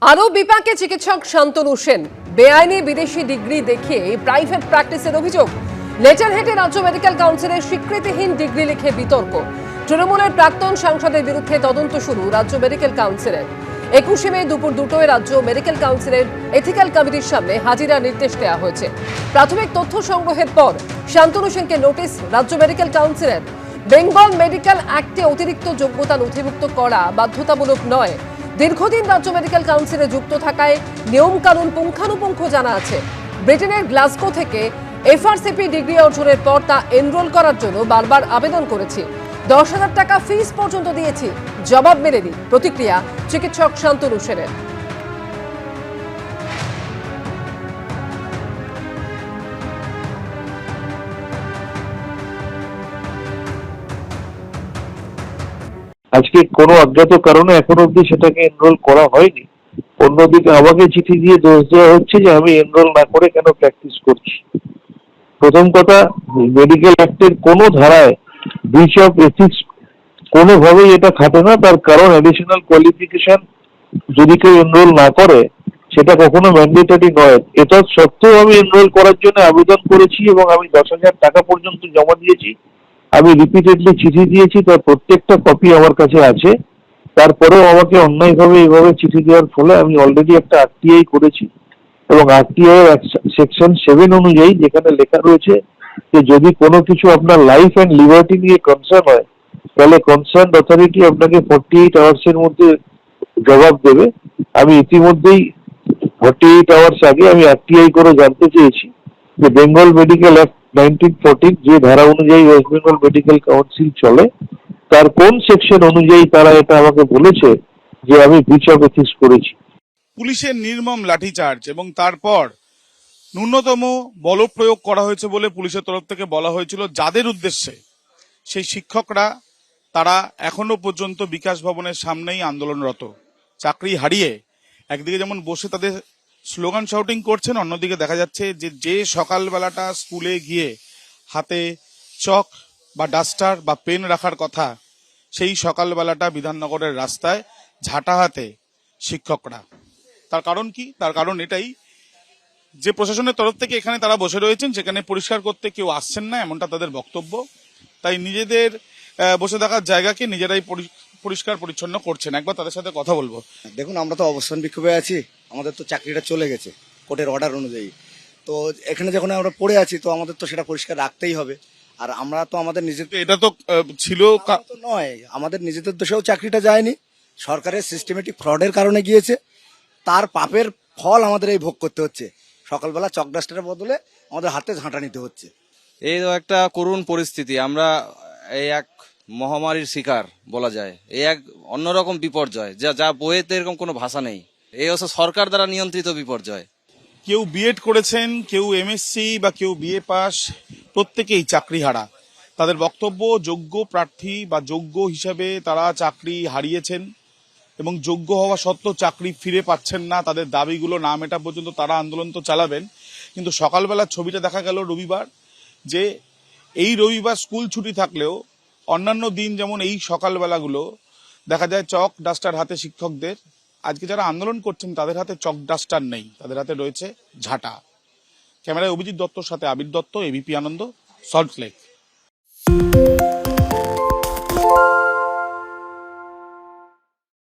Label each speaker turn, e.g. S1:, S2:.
S1: আরও বিপাকে চিকিৎসক শান্তনু সেন। বেআইনি বিদেশি ডিগ্রি দেখিয়ে প্রাইভেট প্র্যাকটিসের অভিযোগ। লেটারহেডে রাজ্য মেডিকেল কাউন্সিলের স্বীকৃতিহীন ডিগ্রি লিখে বিতর্ক। তৃণমূলের প্রাক্তন সাংসদের বিরুদ্ধে তদন্ত শুরু রাজ্য মেডিকেল কাউন্সিলের। 21 মে দুপুর 2টায় রাজ্য মেডিকেল কাউন্সিলের এথিক্যাল কমিটির সামনে হাজিরার নির্দেশ দেওয়া হয়েছে। প্রাথমিক তথ্য সংগ্রহের পর শান্তনু সেনকে নোটিশ রাজ্য মেডিকেল কাউন্সিলের। বেঙ্গল মেডিকেল অ্যাক্টে অতিরিক্ত যোগ্যতা নথিভুক্ত করা বাধ্যতামূলক নয়। দীর্ঘদিন রাজ্য মেডিকেল কাউন্সিলে যুক্ত থাকায় নিয়মকানুন পুঙ্খানুপুঙ্খ জানা আছে। ব্রিটেনের গ্লাসগো থেকে এফআরসিপি ডিগ্রি অর্জনের পর তা এনরোল করার জন্য বারবার আবেদন করেছি। 10,000 টাকা ফিস পর্যন্ত দিয়েছি, জবাব মেলেনি। প্রতিক্রিয়া চিকিৎসক শান্তনু সেনের।
S2: আজকে কোনো অজ্ঞাত কারণে এখন অব্দি সেটাকে এনরোল করা হয়নি। অন্যদিকে আমাকে চিঠি দিয়ে দোষ দেওয়া হচ্ছে যে আমি এনরোল না করে কেন প্র্যাকটিস করছি। প্রথম কথা, মেডিকেল অ্যাক্টের কোনো ধারায় ব্রিচ অফ এথিক্স কোনোভাবেই এটা খাটে না। তার কারণ অ্যাডিশনাল কোয়ালিফিকেশন যদি কেউ এনরোল না করে সেটা কখনো ম্যান্ডেটরি নয়। এটা সত্ত্বেও আমি এনরোল করার জন্য আবেদন করেছি এবং আমি 10,000 টাকা পর্যন্ত জমা দিয়েছি। আমি রিপিটেডলি চিঠি দিয়েছি, তার প্রত্যেকটা কপি আমার কাছে আছে। তারপরেও আমাকে অন্যায়ভাবে এইভাবে চিঠি দেওয়ার ফলে আমি অলরেডি একটা আরটিআই করেছি এবং আরটিআই সেকশন 7 অনুযায়ী যেখানে লেখা রয়েছে যে যদি কোনো কিছু আপনার লাইফ অ্যান্ড লিবার্টি নিয়ে কনসার্ন হয় তাহলে কনসার্ন অথরিটি আপনাকে 48 আওয়ার্সের মধ্যে জবাব দেবে। আমি ইতিমধ্যেই 48 আওয়ার্স আগে আমি আরটিআই করে জানতে চেয়েছি যে বেঙ্গল মেডিকেল অ্যাক্ট 1914 যে ধারা অনুযায়ী ওয়েস্ট বেঙ্গল মেডিকেল কাউন্সিল চলে তার কোন সেকশন অনুযায়ী তারা এটা আমাকে বলেছে যে আমি ব্রিচ অফ এথিক্স করেছি।
S3: পুলিশের নির্মম লাঠিচার্জ এবং তারপর ন্যূনতম বল প্রয়োগ করা হয়েছে বলে পুলিশের তরফ থেকে বলা হয়েছিল। যাদের উদ্দেশ্যে সেই শিক্ষকরা তারা এখনো পর্যন্ত বিকাশ ভবনের সামনেই আন্দোলনরত। চাকরি হারিয়ে একদিকে যেমন বসে তাদের স্লোগান শাউটিং করছেন, অন্যদিকে দেখা যাচ্ছে যে সকালবেলাটা স্কুলে গিয়ে হাতে চক বা ডাস্টার বা পেন রাখার কথা, সেই সকালবেলাটা বিধাননগরের রাস্তায় ঝাঁটা হাতে শিক্ষকরা। তার কারণ কি? তার কারণ এটাই যে প্রশাসনের তরফ থেকে এখানে তারা বসে রয়েছেন, সেখানে পরিষ্কার করতে কেউ আসছেন না, এমনটা তাদের বক্তব্য। তাই নিজেদের বসে থাকার জায়গাকে নিজেরাই পরিষ্কার পরিচ্ছন্ন করছেন। একবার তাদের সাথে কথা বলবো।
S4: দেখুন, আমরা তো অবস্থান বিক্ষোভে আছি। আমাদের তো চাকরিটা চলে গেছে কোর্টের অর্ডার অনুযায়ী। তো এখানে যখন আমরা পড়ে আছি তো আমাদের তো সেটা পরিষ্কার রাখতেই হবে। আর আমরা তো আমাদের নিজেদের
S3: এটা তো ছিল
S4: নয়, আমাদের নিজেদের দোষেও চাকরিটা যায়নি, সরকারের সিস্টেমেটিক ফ্রডের কারণে গিয়েছে। তার পাপের ফল আমাদের এই ভোগ করতে হচ্ছে। সকালবেলা চক ডাস্টারের বদলে আমাদের হাতে ঝাঁটা নিতে হচ্ছে।
S5: এই তো একটা করুণ পরিস্থিতি। আমরা এই এক মহামারীর শিকার বলা যায়। এই এক অন্যরকম বিপর্যয় যা বইয়েতে এরকম কোনো ভাষা নেই। এই হচ্ছে সরকার দ্বারা নিয়ন্ত্রিত বিপর্যয়।
S3: কেউ বিএড করেছেন, কেউ এমএসসি বা কেউ বিএ পাস, প্রত্যেকেই চাকরি হারা। তাদের বক্তব্য যোগ্য প্রার্থী বা যোগ্য হিসাবে তারা চাকরি হারিয়েছেন এবং যোগ্য হওয়া সত্ত্বেও চাকরি ফিরে পাচ্ছেন না। তাদের দাবিগুলো না মেটা পর্যন্ত তারা আন্দোলন তো চালাবেন। কিন্তু সকালবেলা ছবিটা দেখা গেল রবিবার, যে এই রবিবার স্কুল ছুটি থাকলেও অন্যান্য দিন যেমন এই সকালবেলাগুলো দেখা যায় চক ডাস্টার হাতে শিক্ষকদের। আজকে যারা আন্দোলন করছেন তাদের হাতে চক ডাস্টার নেই, তাদের হাতে রয়েছে ঝাঁটা। ক্যামেরায় অভিজিৎ দত্তর সাথে আবির দত্ত, এবিপি আনন্দ, সল্টলেক।